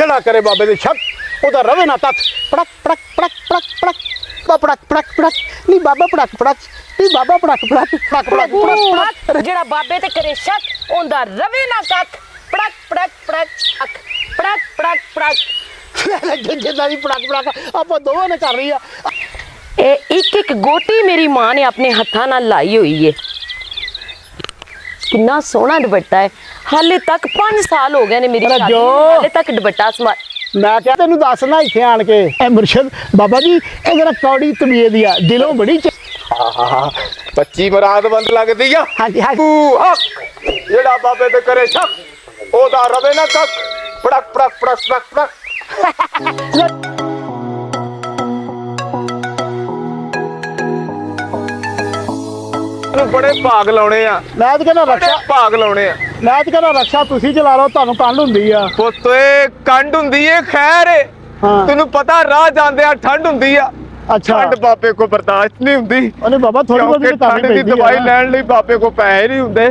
ਜਿਹੜਾ ਕਰੇ ਬਾਬੇ ਦੇ ਸ਼ੱਕ ਉਹਦਾ ਰਵੇ ਨਾ ਤੱਕ। ਪੜਕ ਪੜਕ ਪੜਕ ਪੜਕ ਪੜਕ ਪੜਕ ਪੜਕ ਪੜਕ ਨੀ ਬਾਬਾ ਪੜਕ ਪੜਕ ਨੀ ਬਾਬਾ ਪੜਕ ਪੜਕ ਪੜਕ ਪੜਕ ਪੜਕ। ਜਿਹੜਾ ਬਾਬੇ ਤੇ ਕਰੇ ਸ਼ੱਕ ਉਹਦਾ ਰਵੇ ਨਾ ਤੱਕ। ਪੜਕ ਪੜਕ ਪੜਕ ਅੱਖ ਪੜਕ ਪੜਕ ਪੜਕ। ਜਿੱਦਾਂ ਦੀ ਪੜਕ ਪੜਕ ਆਪਾਂ ਦੋਵਾਂ ਨੇ ਕਰ ਰਹੀ ਆ। ਇਹ ਇੱਕ ਇੱਕ ਗੋਟੀ ਮੇਰੀ ਮਾਂ ਨੇ ਆਪਣੇ ਹੱਥਾਂ ਨਾਲ ਲਾਈ ਹੋਈ ਹੈ। ਕਿੰਨਾ ਸੋਹਣਾ ਦੁਪੱਟਾ ਹੈ। ਹਾਲੇ ਤੱਕ 5 ਸਾਲ ਹੋ ਗਏ ਨੇ ਮੇਰੀ ਸ਼ਾਦੀ ਨੂੰ, ਹਾਲੇ ਤੱਕ ਦੁਪੱਟਾ ਸਮਾ। ਮੈਂ ਕਿਹਾ ਤੈਨੂੰ ਦੱਸਣਾ ਇੱਥੇ ਆਣ ਕੇ ਇਹ ਮੁਰਸ਼ਦ ਬਾਬਾ ਜੀ ਇਹ ਜਰਾ ਕੌੜੀ ਤਬੀਅਤ ਦੀ ਆ, ਦਿਲੋਂ ਬੜੀ 25 ਮੁਰਾਦਬੰਦ ਲੱਗਦੀ ਆ। ਹਾਂਜੀ ਹਾਂਜੀ ਹੱਕ ਜਿਹੜਾ ਬਾਬੇ ਤੇ ਕਰੇ ਸ਼ੱਕ ਉਹਦਾ ਰਵੇ ਨਾ ਕੱਖ। ਪੜਕ ਪੜਕ ਪੜਕ ਪੜਕ ਪੜਕ। ਬੜੇ ਭਾਗ ਲਾਉਣੇ ਆ। ਮੈਂ ਤਾਂ ਕਹਿੰਦਾ ਬੜੇ ਰਕਸ਼ਾ ਭਾਗ ਲਾਉਣੇ ਆ। ਮੈਂ ਤਾਂ ਕਹਿੰਦਾ ਰਕਸ਼ਾ ਤੁਸੀਂ ਚਲਾ ਲਓ, ਤੁਹਾਨੂੰ ਕੰਡ ਹੁੰਦੀ ਆ। ਪੁੱਤ ਏ ਕੰਡ ਹੁੰਦੀ ਏ ਖੈਰ ਏ। ਹਾਂ ਤੈਨੂੰ ਪਤਾ ਰਾਹ ਜਾਂਦਿਆਂ ਠੰਡ ਹੁੰਦੀ ਆ। ਅੱਛਾ ਠੰਡ ਬਾਬੇ ਕੋ ਬਰਦਾਸ਼ਤ ਨਹੀਂ ਹੁੰਦੀ। ਉਹਨੇ ਬਾਬਾ ਥੋੜੀ ਕਿਉਂਕਿ ਬਹੁਤੀ ਠੰਡ ਦੀ ਦਵਾਈ ਲੈਣ ਲਈ ਬਾਬੇ ਕੋ ਪੈਸੇ ਨਹੀਂ ਹੁੰਦੇ।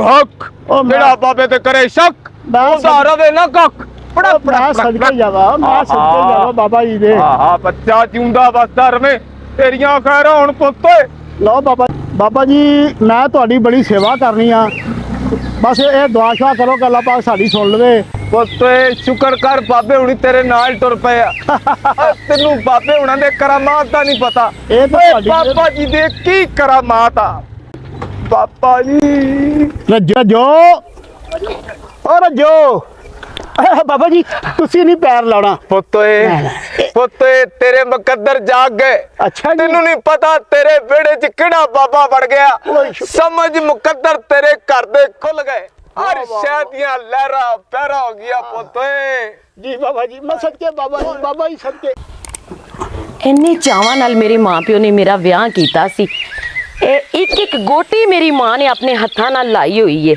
ਹੱਕ ਜਿਹੜਾ ਬਾਬੇ ਤੇ ਕਰੇ ਸ਼ੱਕ ਉਹਦਾ ਰਵੇ ਨਾ ਕੱਖ। ਬੜਾ ਬੜਾ ਸਦਕੇ ਜਾਵਾ, ਮੈਂ ਸਦਕੇ ਜਾਵਾ ਬਾਬਾ ਜੀ ਦੇ। ਹਾਂ ਬੱਚਾ ਜਿਉਂਦਾ ਵਸਦਾ ਰਵੇ, ਤੇਰੀਆਂ ਖੈਰਾਂ ਹੁਣ ਪੁੱਤ ਓਏ। ਲਓ ਬਾਬਾ ਜੀ ਮੈਂ ਤੁਹਾਡੀ ਬੜੀ ਸੇਵਾ ਕਰਨੀ ਆ, ਬਸ ਇਹ ਦੁਆ ਸ਼ੁਆ ਕਰੋ ਕਿ ਅੱਲਾਹ ਪਾਕ ਸਾਡੀ ਸੁਣ ਲਵੇ। ਪੁੱਤ ਏ ਸ਼ੁਕਰ ਕਰ ਬਾਬੇ ਹੁਣੀ ਤੇਰੇ ਨਾਲ ਟੁਰ ਪਏ ਆ। ਤੈਨੂੰ ਬਾਬੇ ਹੁਣਾਂ ਦੇ ਕਰਾਮਾਤ ਦਾ ਨਹੀਂ ਪਤਾ। ਇਹ ਤਾਂ ਓਏ ਤੁਹਾਡੀ ਬਾਬਾ ਜੀ ਦੇ ਕੀ ਕਰਾਮਾਤ ਆ। ਬਾਬਾ ਜੀ ਰੱਜੋ ਓ ਰੱਜੋ ਬਾਬਾ ਜੀ ਤੁਸੀਂ ਨਹੀਂ ਪੈਰ ਲਾਉਣਾ। ਪੁੱਤ ਏ ਤੇਰੇ ਮੁਕੱਦਰ ਜਾਗ ਗਏ। ਅੱਛਾ ਜੀ ਤੈਨੂੰ ਨਹੀਂ ਪਤਾ ਤੇਰੇ ਵਿਹੜੇ 'ਚ ਕਿਹੜਾ ਬਾਬਾ ਵੜ ਗਿਆ। ਸਮਝ ਮੁਕੱਦਰ ਤੇਰੇ ਘਰ ਦੇ ਖੁੱਲ ਗਏ। ਹਰ ਸ਼ੈ ਦੀਆਂ ਲਹਿਰਾਂ ਪੈਰਾ ਹੋ ਗਿਆ ਪੁੱਤ ਏ। ਜੀ ਬਾਬਾ ਜੀ ਮੈਂ ਸਦਕੇ ਬਾਬਾ ਜੀ ਸਦਕੇ। ਇੰਨੇ ਚਾਵਾਂ ਨਾਲ ਮੇਰੇ ਮਾਪਿਓ ਨੇ ਮੇਰਾ ਵਿਆਹ ਕੀਤਾ ਸੀ। ਇਹ ਇੱਕ ਇੱਕ ਗੋਟੀ ਮੇਰੀ ਮਾਂ ਨੇ ਆਪਣੇ ਹੱਥਾਂ ਨਾਲ ਲਾਈ ਹੋਈ ਹੈ।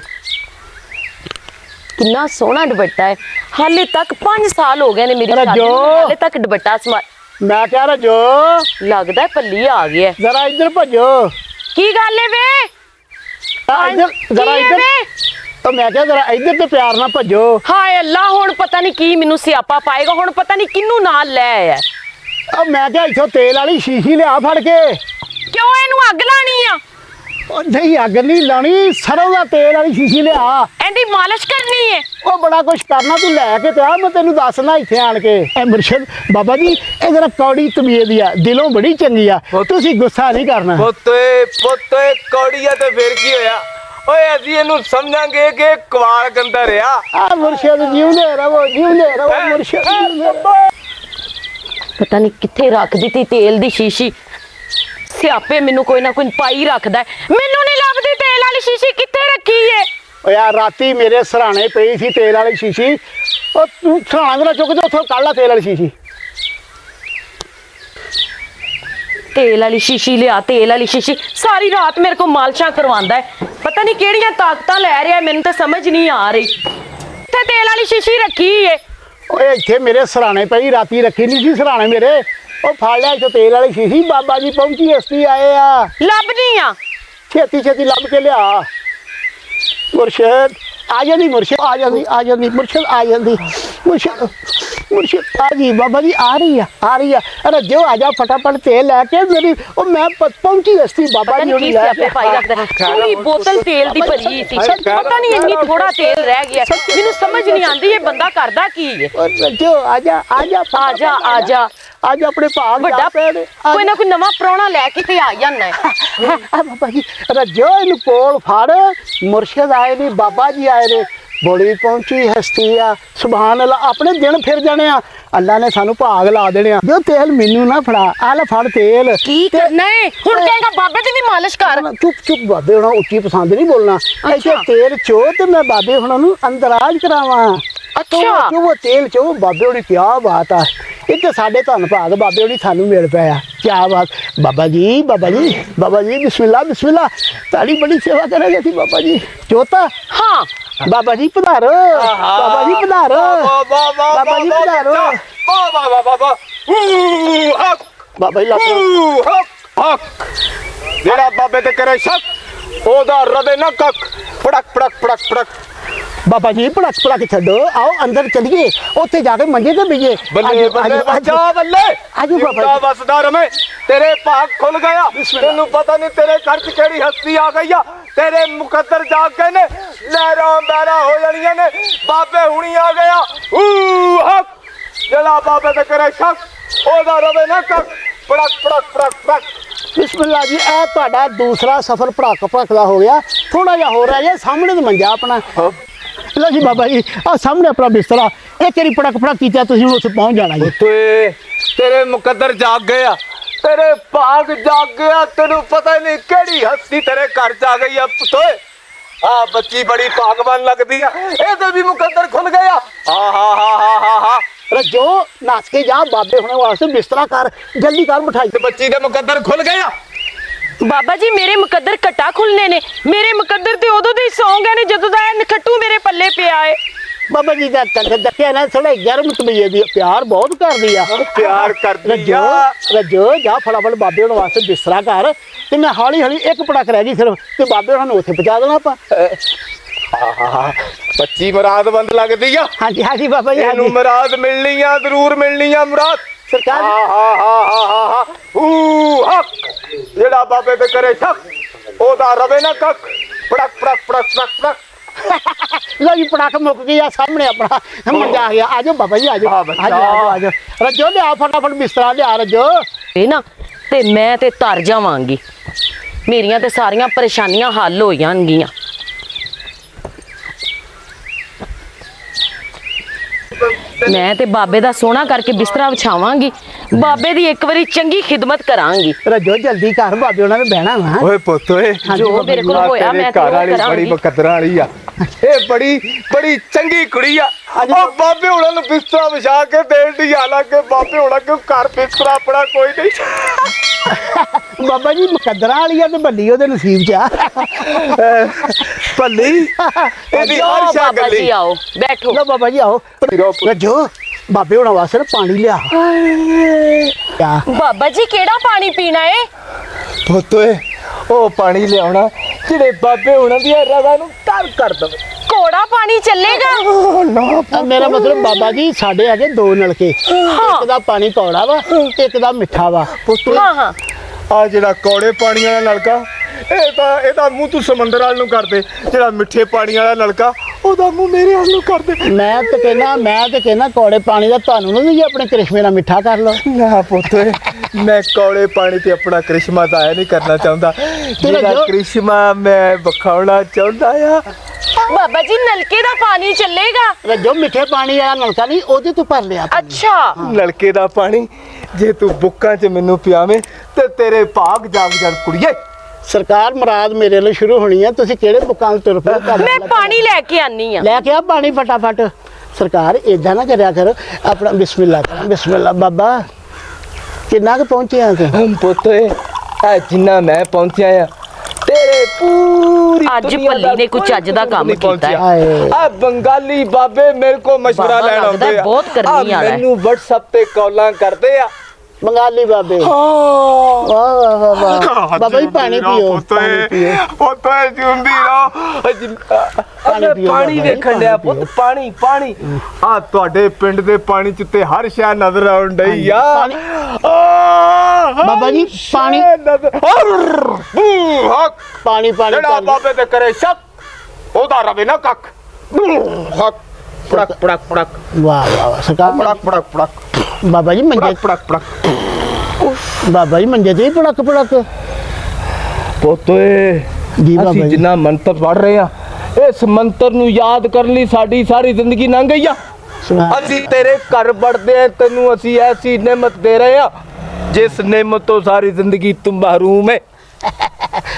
ਕਿੰਨਾ ਸੋਹਣਾ ਦੁਪੱਟਾ ਹੈ। ਹਾਲੇ ਤੱਕ 5 ਸਾਲ ਹੋ ਗਏ ਨੇ ਮੇਰੀ ਸ਼ਾਦੀ ਨੂੰ, ਹਾਲੇ ਤੱਕ ਦੁਪੱਟਾ ਸਮਾ। ਮੈਂ ਕਹਿ ਰੱਜੋ ਲੱਗਦਾ ਪੱਲੀ ਆ ਗਿਆ। ਜ਼ਰਾ ਇੱਧਰ ਭੱਜੋ। ਕੀ ਗੱਲ ਹੈ ਵੇ? ਜ਼ਰਾ ਇੱਧਰ ਤਾਂ ਮੈਂ ਕਿਹਾ ਜ਼ਰਾ ਇੱਧਰ ਤੇ ਪਿਆਰ ਨਾਲ ਭੱਜੋ। ਹਾਏ ਅੱਲਾ ਹੁਣ ਪਤਾ ਨਹੀਂ ਕੀ ਮੈਨੂੰ ਸਿਆਪਾ ਪਾਏਗਾ। ਹੁਣ ਪਤਾ ਨਹੀਂ ਕਿਹਨੂੰ ਨਾਲ ਲੈ ਆਇਆ। ਮੈਂ ਕਿਹਾ ਇੱਥੋਂ ਤੇਲ ਵਾਲੀ ਸ਼ੀਸ਼ੀ ਲਿਆ ਫੜ ਕੇ। ਕਿਉਂ ਇਹਨੂੰ ਅੱਗ ਲਾਣੀ ਆ? ਉਹ ਨਹੀਂ ਅੱਗ ਨਹੀਂ ਲਾਣੀ, ਸਰੋਂ ਦਾ ਤੇਲ ਵਾਲੀ ਸ਼ੀਸ਼ੀ ਲਿਆ। ਇਹਦੀ ਮਾਲਿਸ਼ ਕਰਨੀ ਹੈ। ਉਹ ਬੜਾ ਕੁਛ ਕਰਨਾ, ਤੂੰ ਲੈ ਕੇ ਤੇ ਆ, ਮੈਂ ਤੈਨੂੰ ਦੱਸਣਾ ਇੱਥੇ ਆਣ ਕੇ। ਇਹ ਮੁਰਸ਼ਦ ਬਾਬਾ ਜੀ ਇਹ ਜਰਾ ਕੌੜੀ ਤਬੀਅਤ ਦੀ ਆ, ਦਿਲੋਂ ਬੜੀ ਚੰਗੀ ਆ, ਤੁਸੀਂ ਗੁੱਸਾ ਨਹੀਂ ਕਰਨਾ। ਪੁੱਤ ਏ ਕੌੜੀ ਆ ਤੇ ਫਿਰ ਕੀ ਹੋਇਆ? ਓਏ ਅਸੀਂ ਇਹਨੂੰ ਸਮਝਾਂਗੇ ਕਿ ਕੁਆਰ ਗੰਦਰ ਆ। ਆ ਮੁਰਸ਼ਦ ਜਿਉਂਦੇ ਰਹੋ ਮੁਰਸ਼ਦ। ਪਤਾ ਨਹੀਂ ਕਿੱਥੇ ਰੱਖ ਦਿੱਤੀ ਤੇਲ ਦੀ ਸ਼ੀਸ਼ੀ। ਸਿਆਪੇ ਮੈਨੂੰ ਕੋਈ ਨਾ ਕੋਈ ਪਾਈ ਰੱਖਦਾ। ਮੈਨੂੰ ਨਹੀਂ ਲੱਭਦੀ ਤੇਲ ਵਾਲੀ ਸ਼ੀਸ਼ੀ ਕਿੱਥੇ ਰੱਖੀ ਏ। ਓ ਯਾਰ ਰਾਤੀ ਮੇਰੇ ਸਰਾਣੇ ਪਈ ਸੀ ਤੇਲ ਵਾਲੀ ਸ਼ੀਸ਼ੀ। ਉਹ ਤੂੰ ਸਰਾਣਾ ਚੁੱਕ ਜਾ ਉੱਥੋਂ ਕੱਢ ਲਾ ਤੇਲ ਵਾਲੀ ਸ਼ੀਸ਼ੀ। ਤੇਲ ਵਾਲੀ ਸ਼ੀਸ਼ੀ ਲਿਆ, ਤੇਲ ਵਾਲੀ ਸ਼ੀਸ਼ੀ। ਸਾਰੀ ਰਾਤ ਮੇਰੇ ਕੋਲ ਮਾਲਸ਼ਾਂ ਕਰਵਾਉਂਦਾ ਹੈ। ਪਤਾ ਨਹੀਂ ਕਿਹੜੀਆਂ ਤਾਕਤਾਂ ਲੈ ਰਿਹਾ, ਮੈਨੂੰ ਤਾਂ ਸਮਝ ਨਹੀਂ ਆ ਰਹੀ। ਇੱਥੇ ਤੇਲ ਵਾਲੀ ਸ਼ੀਸ਼ੀ ਰੱਖੀ ਏ। ਓਏ ਇੱਥੇ ਮੇਰੇ ਸਰਾਣੇ ਪਈ, ਰਾਤੀ ਰੱਖੀ ਨਹੀਂ ਸੀ ਸਰਾਣੇ ਮੇਰੇ। ਉਹ ਫੜ ਲਿਆ ਇੱਥੇ ਤੇਲ ਵਾਲੀ ਸ਼ੀਸ਼ੀ। ਬਾਬਾ ਜੀ ਪਹੁੰਚੀ ਹਸਤੀ ਆਏ ਆ। ਲੱਭਦੀ ਆ, ਛੇਤੀ ਛੇਤੀ ਲੱਭ ਕੇ ਲਿਆ। ਮੁਰਸ਼ਦ ਆ ਜਾਂਦੀ, ਮੁਰਸ਼ਦ ਆ ਜਾਂਦੀ ਮੁਰਸ਼ਦ ਆ ਜਾਂਦੀ। ਮੁਰਸ਼ਦ ਆ ਗਈ ਬਾਬਾ ਜੀ, ਆ ਰਹੀ ਆ। ਅਰੇ ਜੋ ਆ ਜਾ ਫਟਾਫਟ ਤੇਲ ਲੈ ਕੇ ਮੇਰੀ। ਉਹ ਮੈਂ ਪਹੁੰਚੀ ਹਸਤੀ ਬਾਬਾ ਜੀ ਕੀ ਸਿਆਪੇ ਪਾਈ ਰੱਖਦਾ। ਪੂਰੀ ਬੋਤਲ ਤੇਲ ਦੀ ਭਰੀ ਸੀ। ਪਤਾ ਨਹੀਂ ਇੰਨੀ ਥੋੜਾ ਤੇਲ ਰਹਿ ਗਿਆ। ਮੈਨੂੰ ਸਮਝ ਨਹੀਂ ਆਉਂਦੀ ਇਹ ਬੰਦਾ ਕਰਦਾ ਕੀ ਹੈ। ਜੋ ਆ ਜਾ ਆਪਣੇ ਭਾਗ ਵੱਡਾ ਕੋਈ ਨਾ ਕੋਈ ਨਵਾਂ ਪ੍ਰਾਹੁਣਾ ਲੈ ਕੇ ਤੇ ਆ ਜਾਂਦਾ ਹੈ। ਬਾਬਾ ਜੀ ਰੱਜੋ ਇਹਨੂੰ ਕੋਲ ਫੜ। ਮੁਰਸ਼ਦ ਆਏ ਨੇ, ਬਾਬਾ ਜੀ ਆਏ ਨੇ, ਬੜੀ ਪਹੁੰਚੀ ਹਸਤੀ ਆ। ਸੁਭਾਨ ਅੱਲਾ, ਆਪਣੇ ਦਿਨ ਫਿਰ ਜਾਣੇ ਆ। ਅੱਲਾ ਨੇ ਸਾਨੂੰ ਭਾਗ ਲਾ ਦੇਣੇ ਆ। ਜੋ ਤੇਲ ਮੈਨੂੰ ਨਾ ਫੜਾ, ਆ ਲੈ ਫੜ ਤੇਲ। ਕੀ ਕਰਨਾ ਹੈ ਹੁਣ? ਕਹੇਗਾ ਬਾਬੇ ਦੀ ਵੀ ਮਾਲਿਸ਼ ਕਰ। ਚੁੱਪ ਬਾਬੇ ਹੁਣਾਂ ਉੱਚੀ ਪਸੰਦ ਨਹੀਂ ਬੋਲਣਾ। ਇੱਥੇ ਤੇਲ ਚੋ ਤੇ ਮੈਂ ਬਾਬੇ ਹੁਣਾਂ ਨੂੰ ਅੰਦਰਾਜ ਕਰਾਵਾਂ। ਅੱਛਾ ਉਹ ਤੇਲ ਚੋ ਬਾਬੇ ਹੁਣੀ। ਕੀ ਬਾਤ ਆ, ਇਹ ਤੇ ਸਾਡੇ ਧੰਨ ਭਾਗ ਬਾਬੇ ਹੁਣੀ ਸਾਨੂੰ ਮਿਲ ਪਿਆ। ਕੀ ਬਾਤ। ਬਾਬਾ ਜੀ ਬਿਸਮਿਲ੍ਲਾ ਤੁਹਾਡੀ ਬੜੀ ਸੇਵਾ ਕਰਾਂਗੇ ਅਸੀਂ ਬਾਬਾ ਜੀ। ਚੋਤਾ ਹਾਂ ਬਾਬਾ ਜੀ ਪਧਾਰੋ। ਬਾਬਾ ਜੀ ਪਧਾਰੋ। ਬਾਬਾ ਜੀ ਪਧਾਰੋ। ਬਾਬਾ ਜੀ ਜਿਹੜਾ ਬਾਬੇ ਤੇ ਕਰੇ ਸ਼ੱਕ ਉਹਦਾ ਰਵੇ ਨਾ ਕੱਖ ਪੜਕ ਪੜਕ ਪੜਕ ਪੜਕ ਬਾਬਾ ਜੀ ਭੜਕ ਭੜਕ ਛੱਡੋ, ਆਓ ਅੰਦਰ ਚਲੀਏ, ਉੱਥੇ ਜਾ ਕੇ ਮੰਜੇ ਤੇ ਬਈਏ। ਬੱਲੇ ਬੱਲੇ ਬੱਚਾ ਬੱਲੇ ਆਜੋ ਬਾਬਾ ਜਿਉਂਦਾ ਵਸਦਾ ਰਵੇਂ। ਤੇਰੇ ਭਾਗ ਖੁੱਲ ਗਿਆ, ਤੈਨੂੰ ਪਤਾ ਨਹੀਂ ਤੇਰੇ ਘਰ 'ਚ ਕਿਹੜੀ ਹਸਤੀ ਆ ਗਈ ਆ। ਤੇਰੇ ਮੁਕੱਦਰ ਜਾਗ ਕੇ ਨੇ ਲਹਿਰਾਂ ਬਹਿਰਾਂ ਹੋ ਜਾਣੀਆਂ ਨੇ। ਬਾਬੇ ਹੁਣੀ ਆ ਗਿਆ ਹੱਕ ਜਿਹੜਾ ਬਾਬੇ ਤੇ ਕਰੇ ਸ਼ੱਕ ਉਹਦਾ ਰਵੇ ਨਾ ਕੱਖ ਪੜਕ ਪੜਕ ਪੜਕ ਪੜਕ। ਬਿਸਮਿਲ੍ਲਾ ਜੀ, ਇਹ ਤੁਹਾਡਾ ਦੂਸਰਾ ਸਫ਼ਰ ਭੜਕ ਭੜਕ ਦਾ ਹੋ ਗਿਆ। ਥੋੜਾ ਜਿਹਾ ਹੋ ਰਿਹਾ ਜੇ ਸਾਹਮਣੇ ਤੇ ਮੰਜਾ ਆਪਣਾ। ਲਓ ਜੀ ਬਾਬਾ ਜੀ, ਆ ਸਾਹਮਣੇ ਆਪਣਾ ਬਿਸਤਰਾ। ਇਹ ਤੇਰੀ ਪੜਕ ਭੜਕ ਕੀਤਾ, ਤੁਸੀਂ ਹੁਣ ਉੱਥੇ ਪਹੁੰਚ ਜਾਣਾ ਜੀ। ਤੇਰੇ ਮੁਕੱਦਰ ਜਾਗ ਗਏ ਆ, ਤੇਰੇ ਭਾਗ ਜਾਗ ਗਿਆ। ਤੈਨੂੰ ਪਤਾ ਨਹੀਂ ਕਿਹੜੀ ਹਸਤੀ ਤੇਰੇ ਘਰ 'ਚ ਆ ਗਈ ਆ ਪੁੱਤੋਏ। ਆ ਬੱਚੀ ਬੜੀ ਭਾਗਵਾਨ ਲੱਗਦੀ ਆ, ਇਹਦੇ ਵੀ ਮੁਕੱਦਰ ਖੁੱਲ ਗਿਆ। ਹਾ ਰੱਜੋ ਨੱਸ ਕੇ ਜਾ, ਬਾਬੇ ਹੁਣੇ ਵਾਸਤੇ ਬਿਸਤਰਾ ਕਰ, ਜਲਦੀ ਕਰ ਮਿਠਾਈ। ਤੇ ਬੱਚੀ ਦੇ ਮੁਕੱਦਰ ਖੁੱਲ ਗਿਆ। ਬਾਬਾ ਜੀ ਮੇਰੇ ਮੁਕੱਦਰ ਘਟਾ ਖੁੱਲਨੇ ਨੇ। ਮੇਰੇ ਮੁਕੱਦਰ ਤੇ ਉਦੋਂ ਦੇ ਹੀ ਸੌਂ ਗਏ ਨੇ ਜਦੋਂ ਦਾ ਇਹ ਨਖੱਟੂ ਮੇਰੇ ਪੱਲੇ ਪਿਆ ਏ। ਬਾਬਾ ਜੀ ਦਾ ਤੰਗ ਦੱਸਿਆ ਨਾ, ਥੋੜਾ ਗਰਮ ਤਬੀਅਤ ਦੀ, ਪਿਆਰ ਬਹੁਤ ਕਰਦੀ ਆ। ਪਿਆਰ ਕਰਦੀ ਰੱਜੋ ਆ। ਰੱਜੋ ਜਾ ਫਟਾਫਟ ਬਾਬੇ ਹੁਣੇ ਵਾਸਤੇ ਬਿਸਤਰਾ ਕਰ, ਤੇ ਮੈਂ ਹੌਲੀ ਹੌਲੀ ਇੱਕ ਪੜਕ ਰਹਿ ਗਈ ਸਿਰਫ, ਤੇ ਬਾਬੇ ਹੁਣਾਂ ਨੂੰ ਉੱਥੇ ਪਹੁੰਚਾ ਦੇਣਾ ਆਪਾਂ। ਬੱਚੀ ਮੁਰਾਦਬੰਦ ਲੱਗਦੀ ਆ। ਹਾਂਜੀ ਹਾਂਜੀ ਬਾਬਾ ਜੀ, ਇਹਨੂੰ ਹਾਂਜੀ ਮੁਰਾਦ ਮਿਲਣੀ ਆ, ਜ਼ਰੂਰ ਮਿਲਣੀ ਆ ਮੁਰਾਦ। ਸਰਕਾਰ ਹੱਕ ਜਿਹੜਾ ਬਾਬੇ ਤੇ ਕਰੇ ਸ਼ੱਕ ਉਹਦਾ ਰਵੇ ਨਾ ਕੱਖ ਪੜਕ ਪੜਕ ਪੜਕ ਪੜਕ ਪੜਕ। ਲਓ ਜੀ ਪੜਾਕ ਮੁੱਕ ਗਈ ਆ, ਸਾਹਮਣੇ ਆਪਣਾ ਮੰਜਾ ਆ ਗਿਆ। ਆਜੋ ਬਾਬਾ ਜੀ, ਆਜੋ ਆਜੋ ਰੱਜੋ, ਲਿਆ ਫਟਾਫਟ ਬਿਸਤਰਾ ਲਿਆ ਰੱਜੋ। ਇਹ ਨਾ ਤੇ ਮੈਂ ਤੇ ਧਰ ਜਾਵਾਂਗੀ, ਮੇਰੀਆਂ ਤੇ ਸਾਰੀਆਂ ਪਰੇਸ਼ਾਨੀਆਂ ਹੱਲ ਹੋ ਜਾਣਗੀਆਂ। ਮੈਂ ਤੇ ਬਾਬੇ ਦਾ ਸੋਹਣਾ ਕਰਕੇ ਬਿਸਤਰਾ ਵਿਛਾਵਾਂਗੀ, ਬਾਬੇ ਦੀ ਇੱਕ ਵਾਰੀ ਚੰਗੀ ਖਿਦਮਤ ਕਰਾਂਗੀ। ਰੱਜੋ ਜਲਦੀ ਕਰ, ਬਾਬੇ ਉਹਨਾਂ ਨੇ ਬਹਿਣਾ ਵਾ। ਓਏ ਪੁੱਤ ਓਏ, ਜੋ ਮੇਰੇ ਕੋਲ ਹੋਇਆ ਮੈਂ ਤੇ ਘਰ ਉਹ ਵਾਲੀ ਬੜੀ ਕਰਾਂਗੀ। ਮੁਕੱਦਰਾਂ ਵਾਲੀ ਆ। ਇਹ ਬੜੀ ਚੰਗੀ ਕੁੜੀ ਆ। ਉਹ ਬਾਬੇ ਹੁਣਾਂ ਨੂੰ ਬਿਸਤਰਾ ਵਿਛਾ ਕੇ ਦੇਣ ਦੀ, ਹਾਲਾਂਕਿ ਬਾਬੇ ਹੁਣਾਂ ਕੋਲ ਘਰ ਬਿਸਤਰਾ ਆਪਣਾ ਕੋਈ ਨਹੀਂ। ਬਾਬਾ ਜੀ ਮੁਕੱਦਰਾਂ ਵਾਲੀ ਆ ਤੇ ਬੱਲੀ ਉਹਦੇ ਨਸੀਬ ਚ ਆ। ਭੱਲੀ ਇਹਦੀ ਆਓ ਹਰ ਸ਼ਾ ਬਾਬਾ ਜੀ, ਗੱਲੀ। ਆਓ ਬੈਠੋ। ਲਓ ਬਾਬਾ ਜੀ ਆਓ। ਰੱਜੋ ਬਾਬੇ ਹੁਣਾਂ ਵਾਸਤੇ ਨਾ ਪਾਣੀ ਲਿਆ। ਕਿਆ ਬਾਬਾ ਜੀ ਕਿਹੜਾ ਪਾਣੀ ਪੀਣਾ ਏ? ਪੁੱਤ ਓਏ, ਉਹ ਪਾਣੀ ਲਿਆਉਣਾ ਜਿਹੜੇ ਬਾਬੇ ਹੁਣਾਂ ਦੀਆਂ ਰਗਾਂ ਨੂੰ ਤਰ ਕਰ ਦਵੇ। ਕੋੜਾ ਪਾਣੀ ਚੱਲੇਗਾ? ਮੇਰਾ ਮਤਲਬ ਬਾਬਾ ਜੀ, ਸਾਡੇ ਹੈਗੇ ਦੋ ਨਲਕੇ, ਇੱਕ ਦਾ ਪਾਣੀ ਕੌੜਾ ਵਾ, ਇੱਕ ਦਾ ਮਿੱਠਾ ਵਾ। ਹਾਂ ਆ ਜਿਹੜਾ ਕੌੜੇ ਪਾਣੀ ਵਾਲਾ ਨਲਕਾ, ਇਹਦਾ ਮੂੰਹ ਤੂੰ ਸਮੁੰਦਰ ਵਾਲ ਨੂੰ ਕਰਦੇ। ਜਿਹੜਾ ਮਿੱਠੇ ਪਾਣੀ ਵਾਲਾ ਨਲਕਾ, ਉਹਦਾ ਮੂੰਹ ਮੇਰੇ ਵੱਲ ਨੂੰ ਕਰਦੇ। ਮੈਂ ਤੇ ਕਹਿਣਾ ਕੌੜੇ ਪਾਣੀ ਦਾ ਤੁਹਾਨੂੰ ਨਹੀਂ, ਆਪਣੇ ਕ੍ਰਿਸ਼ਮੇ ਨਾਲ ਮਿੱਠਾ ਕਰ ਲਓ। ਨਾ ਪੁੱਤ ਓਏ, ਮੈਂ ਕੌੜੇ ਪਾਣੀ ਤੇ ਆਪਣਾ ਕ੍ਰਿਸ਼ਮਾ ਜ਼ਾਇਆ ਨਹੀਂ ਕਰਨਾ ਚਾਹੁੰਦਾ। ਜਿਹੜਾ ਕ੍ਰਿਸ਼ਮਾ ਮੈਂ ਵਿਖਾਉਣਾ ਚਾਹੁੰਦਾ ਆ। ਬਾਬਾ ਜੀ ਨਲਕੇ ਦਾ ਪਾਣੀ ਚੱਲੇਗਾ? ਰੱਜੋ ਮਿੱਠੇ ਪਾਣੀ ਵਾਲਾ ਨਲਕਾ ਨਹੀਂ, ਉਹਦੇ ਤੋਂ ਭਰ ਲਿਆ। ਅੱਛਾ ਨਲਕੇ ਦਾ ਪਾਣੀ ਜੇ ਤੂੰ ਬੁੱਕਾਂ 'ਚ ਮੈਨੂੰ ਪਿਆਵੇਂ ਤੇ ਤੇਰੇ ਭਾਗ ਜਾਗ ਜਾਣ ਕੁੜੀਏ। ਸਰਕਾਰ ਮੁਰਾਦ ਮੇਰੇ ਲਈ ਸ਼ੁਰੂ ਹੋਣੀ ਆ, ਤੁਸੀਂ ਕਿਹੜੇ ਬੁੱਕਾਂ ਨੂੰ ਤੁਰ ਪਏ? ਮੈਂ ਪਾਣੀ ਲੈ ਕੇ ਆਨੀ ਆ। ਲੈ ਕੇ ਆ ਪਾਣੀ ਫਟਾਫਟ। ਸਰਕਾਰ ਏਦਾਂ ਨਾ ਕਰਿਆ ਕਰ, ਆਪਣਾ ਬਿਸਮਿਲ੍ਲਾ ਕਰ। ਬਿਸਮਿਲ੍ਲਾ। ਬਾਬਾ ਕਿੰਨਾ ਕੁ ਪਹੁੰਚਿਆ ਤੂੰ? ਪੁੱਤ ਆ ਜਿੰਨਾ ਮੈਂ ਪਹੁੰਚਿਆ ਆ, ਤੇਰੇ ਪੂਰੀ ਅੱਜ ਭੱਲੀ ਨੇ ਕੁਛ ਚੱਜ ਦਾ ਕੰਮ ਕੀਤਾ ਹੈ। ਹਾਏ ਆ ਬੰਗਾਲੀ ਬਾਬੇ ਮੇਰੇ ਕੋ ਮਸ਼ਵਰਾ ਬਾਬਾ ਲੈਣ ਲੱਗਦਾ ਆਉਂਦੇ ਆ। ਬਹੁਤ ਕਰਨੀ ਵਾਲਾ ਹੈ। ਮੈਨੂੰ WhatsApp ਤੇ ਕਾਲਾਂ ਕਰਦੇ ਆ। ਬੰਗਾਲੀ ਬਾਬੇ। ਵਾਹ ਵਾਹ ਵਾਹ ਵਾਹ। ਬਾਬਾ ਜੀ ਪਾਣੀ ਪੀਓ, ਪਾਣੀ ਪੀਓ। ਪੁੱਤੋਏ ਜਿਉਂਦੀ ਰਹੋ। ਪੀਓ ਪਾਣੀ ਬਾਬਾ, ਵੇਖਣ ਲਿਆ ਪੁੱਤ, ਪਾਣੀ ਆ ਤੁਹਾਡੇ ਪਿੰਡ ਦੇ ਪਾਣੀ ਚ ਤੇ ਹਰ ਸ਼ੈ ਨਜ਼ਰ ਆਉਣ ਡਈ ਆ। ਬਾਬਾ ਜੀ ਪਾਣੀ ਪਾਣੀ ਪਾਣੀ ਜਿਹੜਾ ਬਾਬੇ ਤੇ ਕਰੇ ਸ਼ੱਕ ਉਹਦਾ ਰਵੇ ਨਾ ਕੱਖ। ਹੱਕ ਪੜਕ ਪੜਕ ਪੜਕ ਵਾਹ ਵਾਹ ਸਰਕਾਰ। ਪੜਕ ਪੜਕ ਪੜਕ ਬਾਬਾ ਜੀ ਮੰਜੇ, ਪੜਕ ਪੜਕ ਬਾਬਾ ਜੀ ਮੰਜੇ ਤੇ ਪੜਕ ਪੜਕ। ਪੋਤੋਏ ਜੀ ਬਾਬਾ ਅਸੀਂ ਜੀ। ਜਿੰਨਾ ਮੰਤਰ ਪੜ ਰਹੇ ਆ, ਇਸ ਮੰਤਰ ਨੂੰ ਯਾਦ ਕਰਨ ਲਈ ਸਾਡੀ ਸਾਰੀ ਜ਼ਿੰਦਗੀ ਲੰਘ ਗਈ ਆ। ਅਸੀਂ ਤੇਰੇ ਘਰ ਵੜਦੇ ਆ, ਤੈਨੂੰ ਅਸੀਂ ਐਸੀ ਨਿਮਤ ਦੇ ਰਹੇ ਆ ਜਿਸ ਨਿਮਤ ਤੋਂ ਸਾਰੀ ਜ਼ਿੰਦਗੀ ਤੂੰ ਮਹਰੂਮ ਹੈ।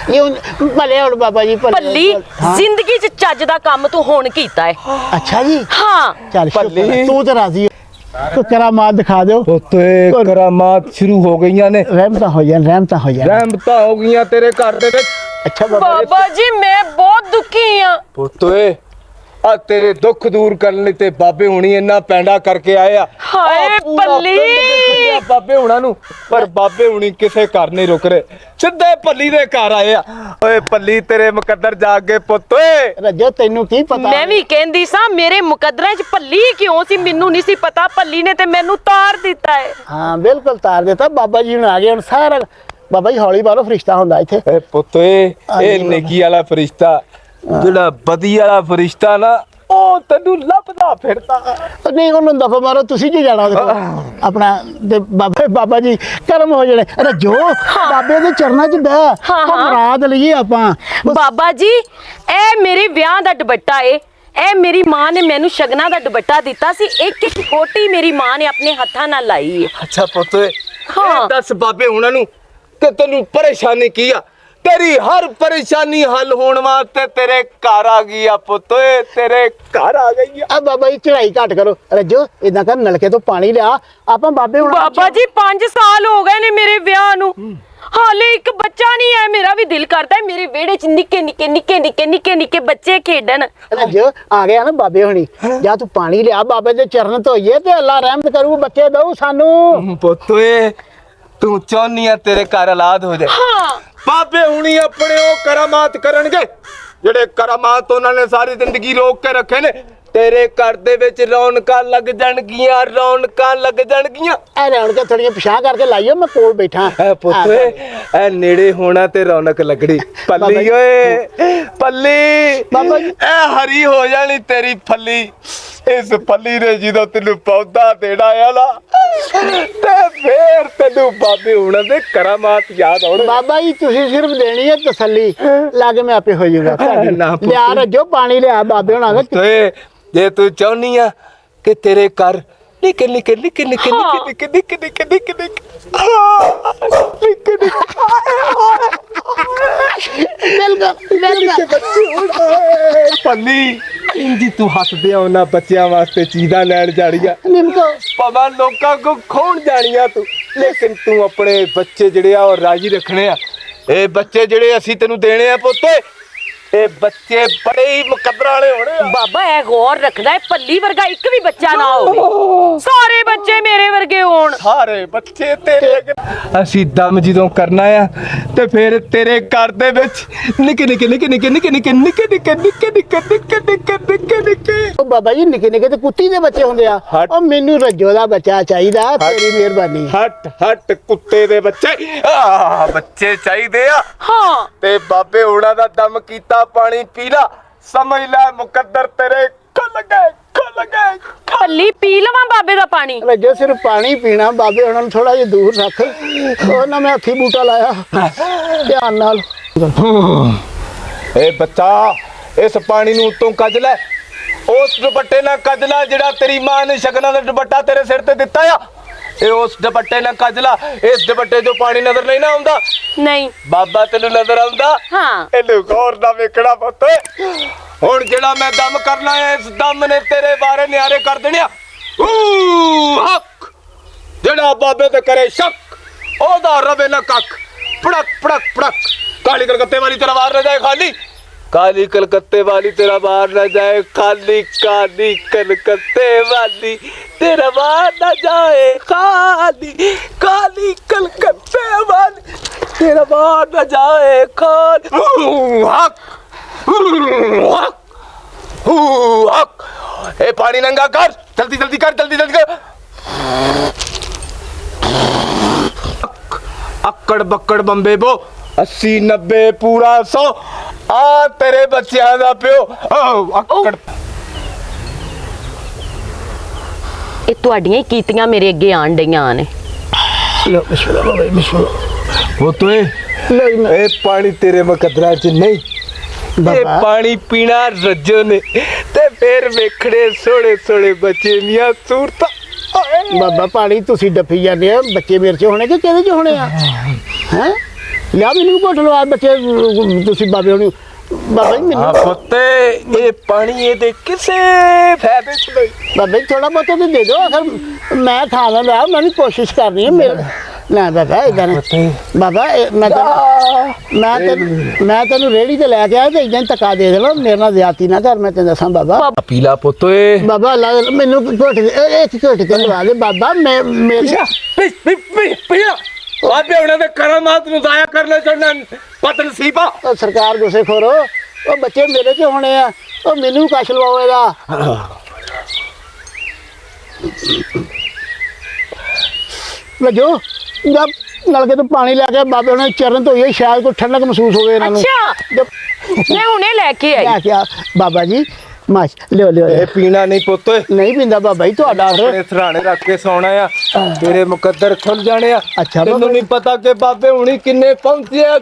ਇਹ ਭਲੇ ਹੁਣ ਬਾਬਾ ਜੀ ਭੱਲੀ ਜ਼ਿੰਦਗੀ 'ਚ ਚੱਜ ਦਾ ਕੰਮ ਤੂੰ ਹੁਣ ਕੀਤਾ ਹੈ। ਅੱਛਾ ਜੀ, ਹਾਂ ਚੱਲ ਭੱਲੀ। ਸ਼ੁਕਰ, ਤੂੰ ਤਾਂ ਰਾਜ਼ੀ ਤੂੰ ਕਰਾਮਾਤ ਦਿਖਾ ਦਿਓ। ਪੋਤੋਏ ਕਰਾਮਾਤ ਸ਼ੁਰੂ ਹੋ ਗਈਆਂ ਨੇ, ਰਹਿਮਤਾਂ ਹੋ ਜਾਣ, ਰਹਿਮਤਾਂ ਹੋ ਜਾਣ। ਰਹਿਮਤਾਂ ਹੋ ਗਈਆਂ ਤੇਰੇ ਘਰ ਦੇ ਵਿੱਚ। ਅੱਛਾ ਬਾਬਾ ਬਾਬਾ ਜੀ ਮੈਂ ਬਹੁਤ ਦੁਖੀ ਆ। ਪੋਤੋਏ ਆ ਤੇਰੇ ਦੁੱਖ ਦੂਰ ਕਰਨ ਲਈ ਤੇ ਬਾਬੇ ਹੁਣੀ ਇੰਨਾ ਪੈਂਡਾ ਕਰਕੇ ਆਏ ਆ ਹਾਏ ਆਹ ਪੂਰਾ ਪੱਲੀ। ਪਿੰਡ ਦੇਖਣ ਡਿਆ ਬਾਬੇ ਹੁਣਾਂ ਨੂੰ, ਪਰ ਬਾਬੇ ਹੁਣੀ ਕਿਸੇ ਘਰ ਨਹੀਂ ਰੁਕ ਰਹੇ, ਸਿੱਧੇ ਪੱਲੀ ਦੇ ਘਰ ਆਏ ਆ। ਓਏ ਪੱਲੀ ਤੇਰੇ ਮੁਕੱਦਰ ਜਾਗ ਗਏ ਪੁੱਤ ਓਏ। ਰੱਜੋ ਤੈਨੂੰ ਕੀ ਪਤਾ? ਮੈਂ ਵੀ ਕਹਿੰਦੀ ਸਾਂ ਮੇਰੇ ਮੁਕੱਦਰਾਂ 'ਚ ਭੱਲੀ ਕਿਉਂ ਸੀ, ਮੈਨੂੰ ਨਹੀਂ ਸੀ ਪਤਾ। ਭੱਲੀ ਨੇ ਤੇ ਮੈਨੂੰ ਤਾਰ ਦਿੱਤਾ ਹੈ। ਹਾਂ ਬਿਲਕੁਲ ਤਾਰ ਦਿੱਤਾ। ਬਾਬਾ ਜੀ ਹੁਣ ਆ ਗਏ। ਹੁਣ ਸਾਰਾ ਬਾਬਾ ਜੀ ਹੌਲੀ ਬਾਰੋ ਫਰਿਸ਼ਤਾ ਹੁੰਦਾ ਇੱਥੇ। ਏ ਪੁੱਤ ਓਏ, ਇਹ ਨੇਕੀ ਵਾਲਾ ਫਰਿਸ਼ਤਾ, ਜਿਹੜਾ ਬਦੀ ਵਾਲਾ ਫਰਿਸ਼ਤਾ ਨਾ, ਉਹ ਤੈਨੂੰ ਲੱਭਦਾ ਫਿਰਦਾ। ਨਹੀਂ ਉਹਨੂੰ ਦਫਾ ਮਾਰੋ, ਤੁਸੀਂ ਕੀ ਜਾਣਾ ਉਹਦੇ ਕੋਲ? ਆਪਣਾ ਤੇ ਬਾਬਾ ਜੀ ਕਰਮ ਹੋ ਜਾਣੇ। ਰੱਜੋ ਬਾਬੇ ਦੇ ਚਰਨਾਂ 'ਚ ਬਹਿ, ਹਾਂ। ਮੁਰਾਦ ਲਈਏ ਆਪਾਂ। ਬਾਬਾ ਜੀ ਇਹ ਮੇਰੇ ਵਿਆਹ ਦਾ ਦੁਪੱਟਾ ਏ। ਇਹ ਮੇਰੀ ਮਾਂ ਨੇ ਮੈਨੂੰ ਸ਼ਗਨਾਂ ਦਾ ਦੁਪੱਟਾ ਦਿੱਤਾ ਸੀ। ਇੱਕ ਇੱਕ ਕੋਟੀ ਮੇਰੀ ਮਾਂ ਨੇ ਆਪਣੇ ਹੱਥਾਂ ਨਾਲ ਲਾਈ ਏ। ਅੱਛਾ ਪੁੱਤ ਓਏ, ਹਾਂ। ਇਹ ਦੱਸ ਬਾਬੇ ਹੁਣਾਂ ਨੂੰ ਕਿ ਤੈਨੂੰ ਪਰੇਸ਼ਾਨੀ ਕੀ ਆ? ਤੇਰੀ ਹਰ ਪਰੇਸ਼ਾਨੀ ਹੱਲ ਹੋਣ ਵਾਸਤੇ ਤੇਰੇ ਘਰ ਆ ਗਈ ਆ ਪੁੱਤ ਓਏ, ਤੇਰੇ ਘਰ ਆ ਗਈ ਆ। ਆ ਬਾਬਾ ਜੀ ਚੜਾਈ ਘੱਟ ਕਰੋ। ਰੱਜੋ ਇਦਾਂ ਕਰ, ਨਲਕੇ ਤੋਂ ਪਾਣੀ ਲਿਆ, ਆਪਾਂ ਬਾਬੇ ਹੁਣ ਬਾਬਾ ਜੀ 5 ਸਾਲ ਹੋ ਗਏ ਨੇ ਮੇਰੇ ਵਿਆਹ ਨੂੰ, ਹਾਲੇ ਇੱਕ ਬੱਚਾ ਨਹੀਂ ਹੈ। ਮੇਰਾ ਵੀ ਦਿਲ ਕਰਦਾ ਹੈ ਮੇਰੇ ਵਿਹੜੇ 'ਚ ਨਿੱਕੇ ਬੱਚੇ ਖੇਡਣ। ਰੱਜੋ ਆ ਗਿਆ ਨਾ ਬਾਬੇ ਹੁਣੀ, ਜਾਂ ਤੂੰ ਪਾਣੀ ਲਿਆ, ਬਾਬੇ ਦੇ ਚਰਨ ਧੋਈਏ ਤੇ ਅੱਲਾ ਰਹਿਮਤ ਕਰੂ, ਬੱਚੇ ਦਊ ਸਾਨੂੰ। ਪੁੱਤ ਓਏ, ਤੂੰ ਚਾਹੁੰਨੀ ਆ ਤੇਰੇ ਘਰ ਔਲਾਦ ਹੋ ਜਾਏ। ਹਾਂ ਬਾਬੇ ਹੁਣੀ ਆਪਣੇ ਉਹ ਕਰਾਮਾਤ ਕਰਨਗੇ ਜਿਹੜੇ ਕਰਾਮਾਤ ਉਹਨਾਂ ਨੇ ਸਾਰੀ ਜ਼ਿੰਦਗੀ ਰੋਕ ਕੇ ਰੱਖੇ ਨੇ। ਤੇਰੇ ਘਰ ਦੇ ਵਿੱਚ ਰੌਣਕਾਂ ਲੱਗ ਜਾਣਗੀਆਂ, ਰੌਣਕਾਂ ਲੱਗ ਜਾਣਗੀਆਂ। ਐ ਰਹਿਣ ਕੇ ਥੋੜੀਆਂ ਪਿਛਾਂ ਕਰਕੇ ਲਾਈਓ, ਮੈਂ ਕੋਲ ਬੈਠਾ। ਐ ਪੁੱਤ ਓਏ, ਐ ਨੇੜੇ ਹੋਣਾ ਤੇ ਰੌਣਕ ਲੱਗਣੀ। ਪੱਲੀ ਓਏ ਪੱਲੀ, ਬਾਬਾ ਜੀ। ਐ ਹਰੀ ਹੋ ਜਾਣੀ ਤੇਰੀ ਫੱਲੀ। ਇਸ ਫੱਲੀ ਨੇ ਜਦੋਂ ਤੈਨੂੰ ਪੌਦਾ ਦੇਣਾ ਆ ਨਾ, ਤੇ ਫੇਰ ਤੈਨੂੰ ਬਾਬੇ ਹੁਣਾਂ ਦੇ ਕਰਾਮਾਤ ਯਾਦ ਆਉਣਗੇ। ਬਾਬਾ ਜੀ ਤੁਸੀਂ ਸਿਰਫ ਦੇਣੀ ਹੈ ਤਸੱਲੀ, ਲਾਗੇ ਮੈਂ ਆਪੇ ਹੋ ਜਾਊਗਾ। ਨਾ ਪੁੱਤ। ਲਿਆ ਰੱਜੋ ਪਾਣੀ ਲਿਆ, ਬਾਬੇ ਹੁਣਾਂ ਦੇ। ਤੇ ਜੇ ਤੂੰ ਚਾਹੁੰਨੀ ਆ ਕਿ ਤੇਰੇ ਘਰ ਨਿੱਕੇ ਨਿੱਕੇ ਨਿੱਕੇ ਨਿੱਕੇ ਨਿੱਕੇ ਨਿੱਕੇ ਨਿੱਕੇ ਨਿੱਕੇ ਨਿੱਕੇ ਪੱਲੀ ਇੰਜੀ ਤੂੰ ਹੱਸਦੇ ਆ ਉਹਨਾਂ ਬੱਚਿਆਂ ਵਾਸਤੇ ਚੀਜ਼ਾਂ ਲੈਣ ਜਾਣੀਆਂ, ਨਿੰਮਕੋ ਭਾਵੇਂ ਲੋਕਾਂ ਕੋ ਖੋਣ ਜਾਣੀਆਂ ਤੂੰ, ਲੇਕਿਨ ਤੂੰ ਆਪਣੇ ਬੱਚੇ ਜਿਹੜੇ ਆ ਉਹ ਰਾਜੀ ਰੱਖਣੇ ਆ। ਇਹ ਬੱਚੇ ਜਿਹੜੇ ਅਸੀਂ ਤੈਨੂੰ ਦੇਣੇ ਆ ਪੁੱਤ, ਇਹ ਬੱਚੇ ਬੜੇ ਹੀ ਮੁਕੱਦਰਾਂ ਵਾਲੇ ਹੋਣੇ ਆ। ਬਾਬਾ ਇਹ ਗੌਰ ਰੱਖਦਾ ਹੈ ਪੱਲੀ ਵਰਗਾ ਇੱਕ ਵੀ ਬੱਚਾ ਨਾ ਹੋਵੇ, ਸਾਰੇ ਬੱਚੇ ਮੇਰੇ ਵਰਗੇ ਹੋਣ। ਸਾਰੇ ਬੱਚੇ ਤੇਰੇ ਅਸੀਂ ਦਮ ਜਦੋਂ ਕਰਨਾ ਆ ਤੇ ਫਿਰ ਤੇਰੇ ਘਰ ਦੇ ਵਿੱਚ ਨਿੱਕੇ ਨਿੱਕੇ ਨਿੱਕੇ ਨਿੱਕੇ ਨਿੱਕੇ ਨਿੱਕੇ ਨਿੱਕੇ ਨਿੱਕੇ ਨਿੱਕੇ ਨਿੱਕੇ ਨਿੱਕੇ ਨਿੱਕੇ ਨਿੱਕੇ ਨਿੱਕੇ ਉਹ ਬਾਬਾ ਜੀ ਨਿੱਕੇ ਨਿੱਕੇ ਤੇ ਕੁੱਤੀ ਦੇ ਬੱਚੇ ਹੁੰਦੇ ਆ। ਹਟ। ਉਹ ਮੈਨੂੰ ਰੱਜੋ ਦਾ ਬੱਚਾ ਚਾਹੀਦਾ, ਤੇਰੀ ਮਿਹਰਬਾਨੀ। ਹਟ ਹਟ ਕੁੱਤੇ ਦੇ ਬੱਚੇ, ਬੱਚੇ ਚਾਹੀਦੇ ਆ। ਹਾਂ ਤੇ ਬਾਬੇ ਹੁਣਾਂ ਦਾ ਦਮ ਕੀਤਾ ਪਾਣੀ ਪੀ ਲਾ, ਸਮਝ ਲੈ ਮੁਕੱਦਰ ਤੇਰੇ ਖੁੱਲ ਗਏ ਖੁੱਲ ਗਏ। ਪੱਲੀ ਪੀ ਲਵਾਂ ਬਾਬੇ ਦਾ ਪਾਣੀ? ਰੱਜੋ ਸਿਰਫ ਪਾਣੀ ਪੀਣਾ, ਬਾਬੇ ਹੁਣਾਂ ਨੂੰ ਥੋੜਾ ਜਿਹਾ ਦੂਰ ਰੱਖ। ਉਹ ਨਾ ਮੈਂ ਹੱਥੀ ਬੂਟਾ ਲਾਇਆ, ਧਿਆਨ ਨਾਲ। ਏ ਬੱਚਾ, ਇਸ ਪਾਣੀ ਨੂੰ ਉੱਤੋਂ ਕੱਜ ਲੈ, ਉਸ ਦੁਪੱਟੇ ਨਾਲ ਕੱਜ ਲੈ ਜਿਹੜਾ ਤੇਰੀ ਮਾਂ ਨੇ ਸ਼ਗਨਾਂ ਦਾ ਦੁਪੱਟਾ ਤੇਰੇ ਸਿਰ ਤੇ ਦਿੱਤਾ ਆ। ਇਹ ਉਸ ਦੁਪੱਟੇ ਨਾਲ ਕੱਜ ਲਾ। ਇਸ ਦੁਪੱਟੇ 'ਚੋਂ ਪਾਣੀ ਨਜ਼ਰ ਨਹੀਂ ਨਾ ਆਉਂਦਾ? ਨਹੀਂ। ਬਾਬਾ ਤੈਨੂੰ ਨਜ਼ਰ ਆਉਂਦਾ? ਹਾਂ। ਇਹਨੂੰ ਗੌਰ ਨਾਲ ਵੇਖਣਾ ਪੁੱਤ। ਹੁਣ ਜਿਹੜਾ ਮੈਂ ਦਮ ਕਰਨਾ ਹੈ, ਇਸ ਦਮ ਨੇ ਤੇਰੇ ਬਾਰੇ ਨਿਆਰੇ ਕਰ ਦੇਣਿਆ। ਹੱਕ ਜਿਹੜਾ ਬਾਬੇ ਤੇ ਕਰੇ ਸ਼ੱਕ, ਉਹਦਾ ਰਵੇ ਨਾ ਕੱਖ। ਪੜਕ ਪੜਕ ਪੜਕ, ਕਾਲੀ ਕਲਕੱਤੇ ਵਾਲੀ ਤੇਰਾ ਵਾਰ ਨਾ ਜਾਏ ਖਾਲੀ, काली कलकत्ते वाली तेरा बाहर न जाए खाली, काली कलकत्ते वाली तेरा बाहर न जाए खाली, काली कलकत्ते वाली तेरा बाहर न जाए खाली। हक हक हक, ए पानी नंगा कर, जल्दी जल्दी कर, जल्दी जल्दी कर। अक्कड़ बक्कड़ बम्बे बो 80 90 पूरा 100 आ तेरे बच्चियां दा प्यो अक्कड़। ਇਹ ਤੁਹਾਡੀਆਂ ਹੀ ਕੀਤੀਆਂ ਮੇਰੇ ਅੱਗੇ ਆਣ ਡਈਆਂ ਨੇ। लो बिस्मिल्लाह बाबा जी, बिस्मिल्लाह। वो तो ए पानी तेरे मुकद्दरा च नहीं, ये बाबा। पानी पीना रज्जो ने ते फिर वेखड़े सोहणे सोहणे बच्चे दियां सूरतां। बाबा पानी तुसी डफी जाने आ, बच्चे मेरे च होने कि किहदे च होने आ? हैं लिया मैनू घुट लवा बच्चे, तुसी बाबे होनी। बाबा जी हाँ मैनू पुत्ते, ये पानी ये दे किसे फायदे च नहीं। बाबा जी थोड़ा बहुत तो दे दो, अगर मैं खाना ला, मैंने कोशिश करनी है। ਨਾ ਬਾਬਾ ਇਦਾਂ ਬਾਬਾ ਮੈਂ ਤੈਨੂੰ ਰੇੜੀ ਤੇ ਲੈ ਕੇ ਆਇਆ ਤੇ ਇਦਾਂ ਧੱਕਾ ਦੇ ਦੇਣਾ ਮੇਰੇ ਨਾਲ ਜ਼ਿਆਦਤੀ ਨਾ ਕਰ ਮੈਂ ਤੈਨੂੰ ਦੱਸਾਂ ਬਾਬਾ ਪੀਲਾ ਪੁੱਤ ਓਏ ਬਾਬਾ ਮੈਨੂੰ ਘੁੱਟ ਇੱਕ ਘੁੱਟ ਤੇ ਲਵਾ ਦੇ ਬਾਬਾ ਮੈਂ ਮੇਰੇ ਪੀਲਾ ਬਾਬੇ ਉਹਨਾਂ ਦੇ ਕਰਮਾਤ ਨੂੰ ਜ਼ਾਇਆ ਕਰਨੇ ਚੜਨਾ ਪਤ ਨਸੀਬਾ ਉਹ ਸਰਕਾਰ ਗੁੱਸੇ ਖੋਰੋ ਉਹ ਬੱਚੇ ਮੇਰੇ ਚ ਹੋਣੇ ਆ ਉਹ ਮੈਨੂੰ ਕਸ਼ ਲਵਾਓ ਇਹਦਾ ਲਜੋ ਨਲਕੇ ਤੋਂ ਪਾਣੀ ਲੈ ਕੇ ਬਾਬੇ ਉਹਨਾਂ ਚਰਨ ਧੋਈਏ ਸ਼ਾਇਦ ਕੋਈ ਠੰਡਕ ਮਹਿਸੂਸ ਹੋਵੇ ਇਹਨਾਂ ਨੂੰ ਅੱਛਾ ਮੈਂ ਹੁਣੇ ਲੈ ਕੇ ਆਈ ਲੈ ਕੇ ਆ ਬਾਬਾ ਜੀ ਮਾਸ਼ ਲਿਓ ਇਹ ਪੀਣਾ ਨਹੀਂ ਪੁੱਤ ਓਏ ਨਹੀਂ ਪੀਂਦਾ ਬਾਬਾ ਜੀ ਤੁਹਾਡਾ ਆਪਣੇ ਸਰਾਣੇ ਰੱਖ ਕੇ ਸੌਣਾ ਆ ਤੇਰੇ ਮੁਕੱਦਰ ਖੁੱਲ ਜਾਣੇ ਆ ਅੱਛਾ ਤੈਨੂੰ ਬਾਬਾ ਨਹੀਂ ਪਤਾ ਕਿ ਬਾਬੇ ਹੁਣੀ ਕਿੰਨੇ ਪਹੁੰਚਿਆ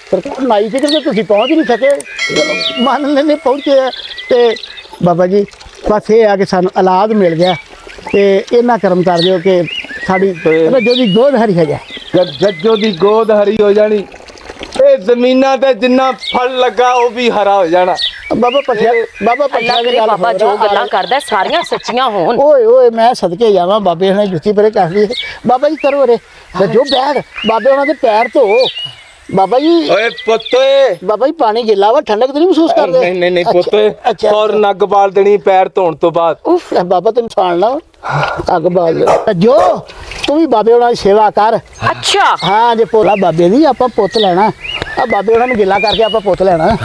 ਸਰਕਾਰ ਨਾਈ ਫਿਕਰ ਤੇ ਤੁਸੀਂ ਪਹੁੰਚ ਨਹੀਂ ਸਕੇ ਮੰਨ ਲੈਣੇ ਪਹੁੰਚੇ ਆ ਤੇ ਬਾਬਾ ਜੀ ਬਸ ਇਹ ਆ ਕਿ ਸਾਨੂੰ ਔਲਾਦ ਮਿਲ ਗਿਆ ਤੇ ਇਹਨਾਂ ਕਰਮ ਕਰ ਦਿਓ ਕਿ ਸਾਡੀ ਰੱਜੋ ਦੀ ਗੋਦ ਹਰੀ ਹੋ ਜਾਏ ਜੱਜੋ ਦੀ ਗੋਦ ਹਰੀ ਹੋ ਜਾਣੀ ਇਹ ਜ਼ਮੀਨਾਂ ਤੇ ਜਿੰਨਾ ਫਲ ਲੱਗਾ ਉਹ ਵੀ ਹਰਾ ਹੋ ਜਾਣਾ ਬਾਬਾ ਪੱਠਿਆ ਅੱਲਾ ਕਰੇ ਬਾਬਾ ਜੋ ਗੱਲਾਂ ਕਰਦਾ ਸਾਰੀਆਂ ਸੱਚੀਆਂ ਹੋਣ ਓਏ ਮੈਂ ਸਦਕੇ ਜਾਵਾਂ ਬਾਬੇ ਨੇ ਜੁੱਤੀ ਪਰੇ ਕਰ ਲਈ ਬਾਬਾ ਜੀ ਕਰੋ ਰੇ ਜੋ ਬੈਗ ਬਾਬੇ ਉਹਨਾਂ ਦੇ ਪੈਰ ਧੋ ਬਾਬਾ ਜੀ ਓਏ ਪੁੱਤ ਓਏ ਬਾਬਾ ਜੀ ਪਾਣੀ ਗਿੱਲਾ ਵਾ ਠੰਡਕ ਤੇ ਨਹੀਂ ਮਹਿਸੂਸ ਕਰਦੇ ਨਹੀਂ ਪੁੱਤ ਓਏ ਅੱਛਾ ਔਰ ਨੱਗ ਬਾਲ ਦੇਣੀ ਪੈਰ ਧੋਣ ਤੋਂ ਬਾਅਦ ਉਫ ਬਾਬਾ ਤੈਨੂੰ ਛਾਣਨਾ ਅੱਗ ਬਾਲ ਜੋ ਤੂੰ ਵੀ ਬਾਬੇ ਉਹਨਾਂ ਦੀ ਸੇਵਾ ਕਰ ਅੱਛਾ ਹਾਂ ਜੇ ਪੋਲਾ ਬਾਬੇ ਦੀ ਆਪਾਂ ਪੁੱਤ ਲੈਣਾ ਆ ਬਾਬੇ ਉਹਨਾਂ ਨੂੰ ਗਿੱਲਾ ਕਰਕੇ ਆਪਾਂ ਪੁੱਤ ਲੈਣਾ